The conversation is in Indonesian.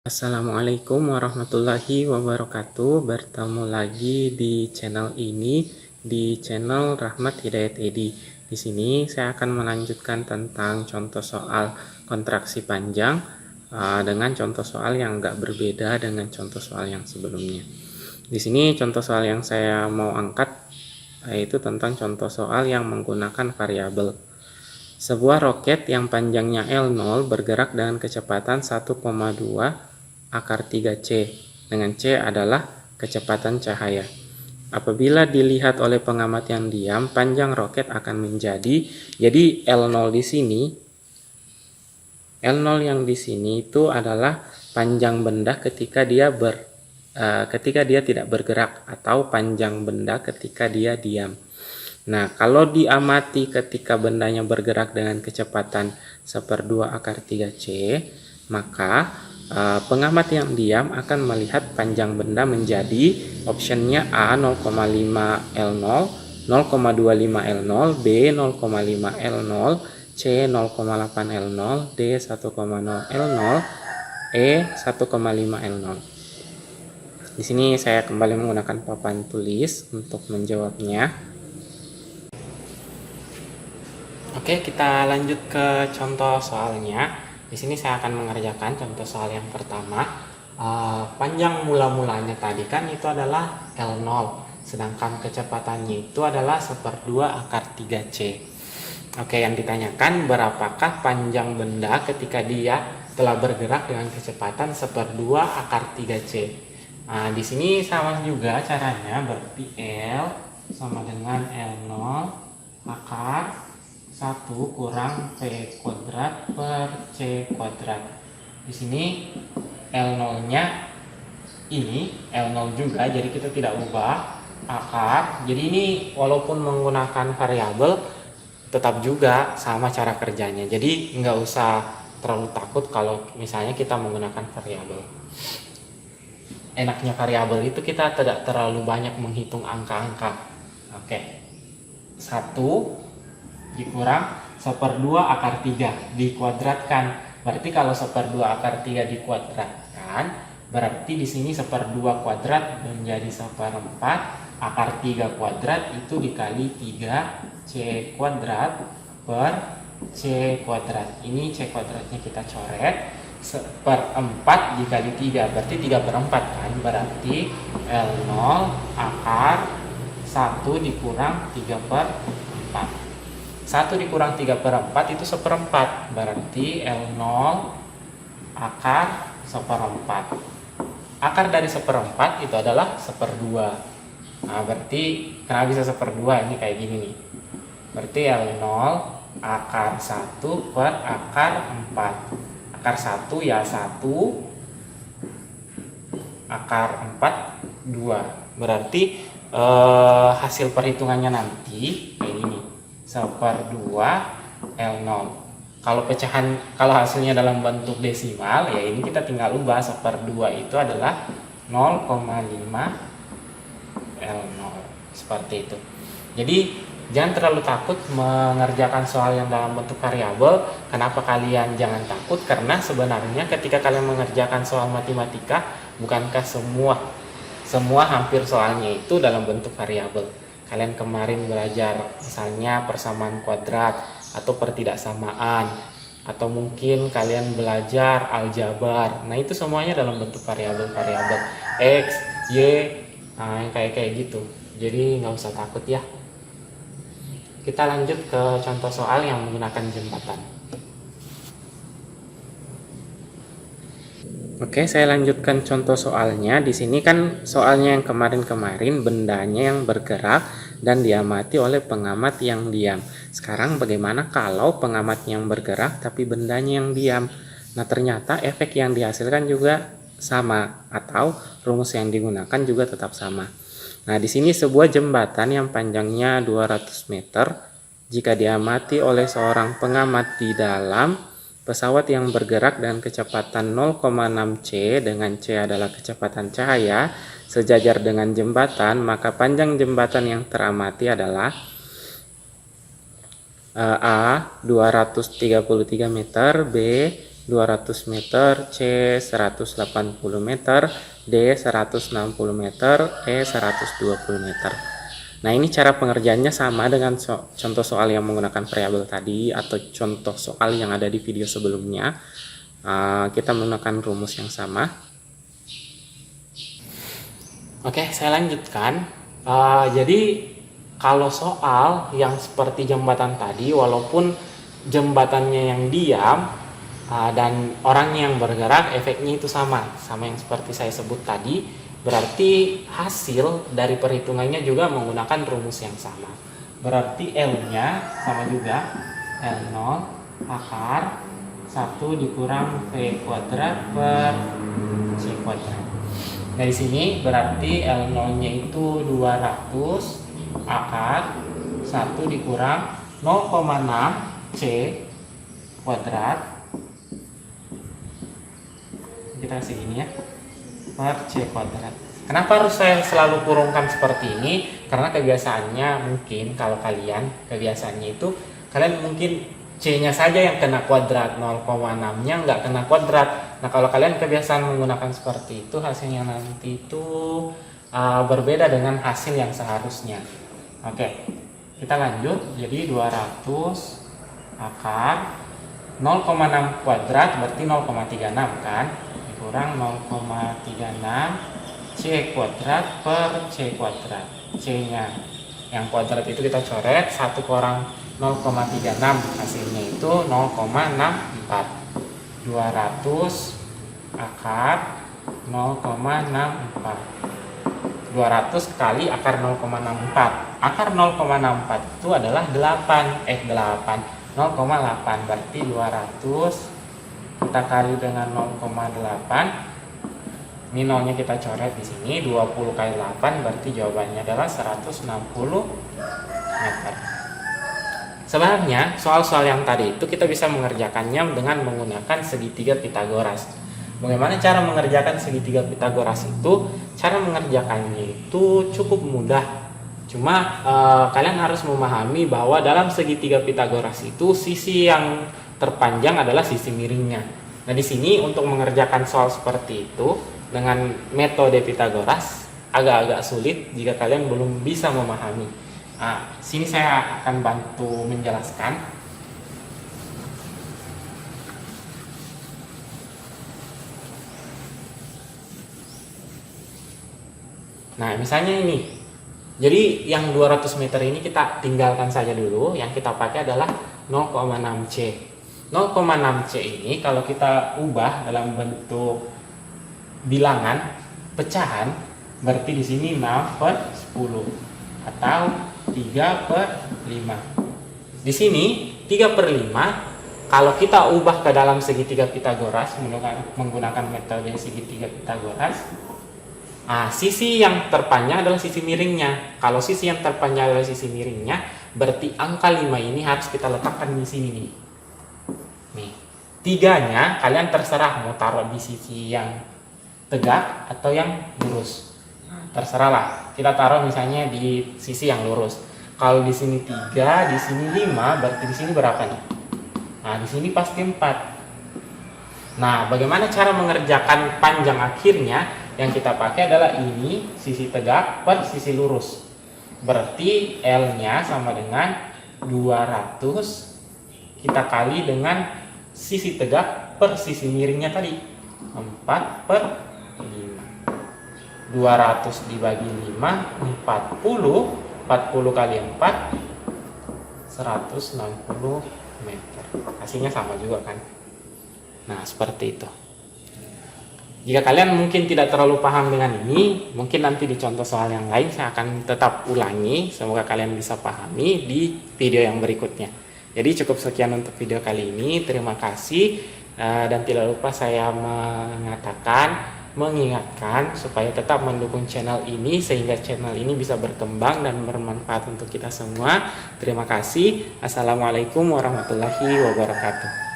Assalamualaikum warahmatullahi wabarakatuh. Bertemu lagi di channel ini, di channel Rahmat Hidayat Edi. Di sini saya akan melanjutkan tentang contoh soal kontraksi panjang dengan contoh soal yang enggak berbeda dengan contoh soal yang sebelumnya. Di sini contoh soal yang saya mau angkat yaitu tentang contoh soal yang menggunakan variabel. Sebuah roket yang panjangnya L0 bergerak dengan kecepatan 1,2 akar 3C, dengan C adalah kecepatan cahaya. Apabila dilihat oleh pengamat yang diam, panjang roket akan menjadi, jadi L0 di sini, L0 yang di sini itu adalah panjang benda ketika dia tidak bergerak, atau panjang benda ketika dia diam. Nah, kalau diamati ketika bendanya bergerak dengan kecepatan 1/2 akar 3C, maka pengamat yang diam akan melihat panjang benda menjadi optionnya A 0,5 L0, 0,25 L0, B 0,5 L0, C 0,8 L0, D 1,0 L0, E 1,5 L0. Di sini saya kembali menggunakan papan tulis untuk menjawabnya. Oke, kita lanjut ke contoh soalnya. Di sini saya akan mengerjakan contoh soal yang pertama. Panjang mula-mulanya tadi kan itu adalah L0, sedangkan kecepatannya itu adalah 1/2 akar 3C. Oke, yang ditanyakan berapakah panjang benda ketika dia telah bergerak dengan kecepatan 1/2 akar 3C. Nah, di sini sama juga caranya, berarti L sama dengan L0 akar 1 kurang P kuadrat per C kuadrat. Di sini L0-nya ini L0 juga, jadi kita tidak ubah akar. Jadi ini walaupun menggunakan variabel, tetap juga sama cara kerjanya. Jadi nggak usah terlalu takut kalau misalnya kita menggunakan variabel. Enaknya variabel itu kita tidak terlalu banyak menghitung angka-angka. Oke, 1 dikurang 1/2 akar 3 dikuadratkan. Berarti kalau 1/2 akar 3 dikuadratkan, berarti di sini 1/2 kuadrat menjadi 1/4 akar 3 kuadrat itu dikali 3C kuadrat per C kuadrat. Ini C kuadratnya kita coret. 1/4 dikali 3 berarti 3/4 kan, berarti L0 akar 1 dikurang 3/4. 1 dikurang 3/4 itu 1/4, berarti L0 akar 1/4. Akar dari 1/4 itu adalah 1/2. Nah, berarti kenapa bisa 1/2? Ini kayak gini nih. Berarti L0 akar 1 per akar 4. Akar 1 ya 1, akar 4 2. Berarti hasil perhitungannya nanti kayak gini. 1/2 L0. Kalau hasilnya dalam bentuk desimal, ya ini kita tinggal ubah. 1/2 itu adalah 0,5 L0. Seperti itu. Jadi jangan terlalu takut mengerjakan soal yang dalam bentuk variabel. Kenapa kalian jangan takut? Karena sebenarnya ketika kalian mengerjakan soal matematika, bukankah semua hampir soalnya itu dalam bentuk variabel. Kalian kemarin belajar misalnya persamaan kuadrat atau pertidaksamaan, atau mungkin kalian belajar aljabar. Nah, itu semuanya dalam bentuk variabel-variabel X, Y, nah yang kayak gitu. Jadi nggak usah takut ya. Kita lanjut ke contoh soal yang menggunakan jembatan. Oke, saya lanjutkan contoh soalnya. Di sini kan soalnya yang kemarin-kemarin bendanya yang bergerak dan diamati oleh pengamat yang diam. Sekarang bagaimana kalau pengamat yang bergerak tapi bendanya yang diam? Nah, ternyata efek yang dihasilkan juga sama, atau rumus yang digunakan juga tetap sama. Nah, di sini sebuah jembatan yang panjangnya 200 meter jika diamati oleh seorang pengamat di dalam pesawat yang bergerak dengan kecepatan 0,6C, dengan C adalah kecepatan cahaya, sejajar dengan jembatan, maka panjang jembatan yang teramati adalah A 233 meter, B 200 meter, C 180 meter, D 160 meter, E 120 meter. Nah, ini cara pengerjaannya sama dengan contoh soal yang menggunakan variabel tadi atau contoh soal yang ada di video sebelumnya. Kita menggunakan rumus yang sama. Oke, saya lanjutkan. Jadi kalau soal yang seperti jembatan tadi, walaupun jembatannya yang diam dan orangnya yang bergerak, efeknya itu sama yang seperti saya sebut tadi. Berarti hasil dari perhitungannya juga menggunakan rumus yang sama. Berarti L-nya sama juga, L0 akar 1 dikurang V kuadrat per C kuadrat. Dari sini berarti L0-nya itu 200 akar 1 dikurang 0,6 C kuadrat. Kita kasih ini ya, per C kuadrat. Kenapa harus saya selalu kurungkan seperti ini? Karena kebiasaannya mungkin kalau kalian kebiasaannya itu kalian mungkin C-nya saja yang kena kuadrat, 0,6-nya nggak kena kuadrat. Nah, kalau kalian kebiasaan menggunakan seperti itu, hasilnya nanti itu berbeda dengan hasil yang seharusnya. Oke, kita lanjut. Jadi 200 akar 0,6 kuadrat berarti 0,36 kan? Kurang 0,36 C kuadrat per C kuadrat. C-nya yang kuadrat itu kita coret, 1 kurang 0,36 hasilnya itu 0,64. 200 akar 0,64. 200 kali akar 0,64. Akar 0,64 itu adalah 0,8 berarti 200 kita kali dengan 0,8. Ini nolnya kita coret di sini, 20 kali 8 berarti jawabannya adalah 160 meter. Sebenarnya soal-soal yang tadi itu kita bisa mengerjakannya dengan menggunakan segitiga Pitagoras. Bagaimana cara mengerjakan segitiga Pitagoras itu? Cara mengerjakannya itu cukup mudah. Cuma kalian harus memahami bahwa dalam segitiga Pitagoras itu sisi yang terpanjang adalah sisi miringnya. Nah, di sini untuk mengerjakan soal seperti itu dengan metode Pitagoras agak-agak sulit jika kalian belum bisa memahami. Sini saya akan bantu menjelaskan. Nah, misalnya ini. Jadi yang 200 meter ini kita tinggalkan saja dulu. Yang kita pakai adalah 0,6C. 0,6C ini kalau kita ubah dalam bentuk bilangan pecahan, berarti di sini 6/10 atau 3/5. Di sini 3/5 kalau kita ubah ke dalam segitiga Pitagoras menggunakan metode segitiga Pitagoras, sisi yang terpanjang adalah sisi miringnya. Kalau sisi yang terpanjang adalah sisi miringnya, berarti angka 5 ini harus kita letakkan di sini nih. Nih, 3-nya kalian terserah mau taruh di sisi yang tegak atau yang lurus. Terserahlah. Kita taruh misalnya di sisi yang lurus. Kalau di sini 3, di sini 5, berarti di sini berapa nih? Nah, di sini pasti 4. Nah, bagaimana cara mengerjakan panjang akhirnya? Yang kita pakai adalah ini, sisi tegak per sisi lurus. Berarti L-nya sama dengan 200 kita kali dengan sisi tegak per sisi miringnya tadi, 4/5. 200 dibagi 5, 40. 40 kali 4, 160 meter. Hasilnya sama juga kan? Nah, seperti itu. Jika kalian mungkin tidak terlalu paham dengan ini, mungkin nanti di contoh soal yang lain saya akan tetap ulangi. Semoga kalian bisa pahami di video yang berikutnya. Jadi cukup sekian untuk video kali ini. Terima kasih. Dan tidak lupa saya mengingatkan supaya tetap mendukung channel ini sehingga channel ini bisa berkembang dan bermanfaat untuk kita semua. Terima kasih. Assalamualaikum warahmatullahi wabarakatuh.